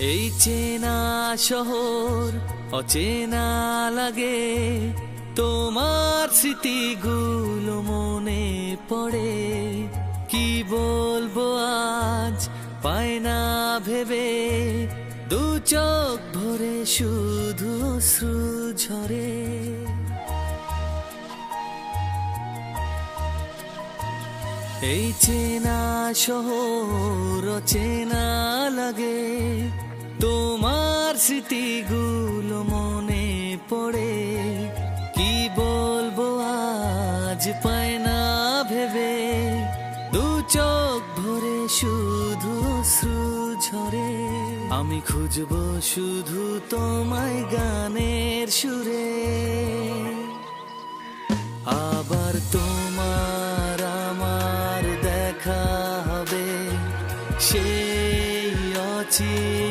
এই চেনা শহর অচেনা লাগে, তোমার স্মৃতিগুলো মনে পড়ে। কি বলবো আজ পায় না ভেবে, দু চোখ ভরে শুধু অশ্রু ঝরে। এই চেনা শহর অচেনা লাগে, তোমার স্মৃতিগুলো মনে পড়ে। কি বলবো আজ পায় না ভেবে, দু চোখ ভরে শুধু অশ্রু ঝরে। আমি খুঁজবো শুধু তোমায় গানের সুরে, আবার তোমার আমার দেখা হবে সেই অচিন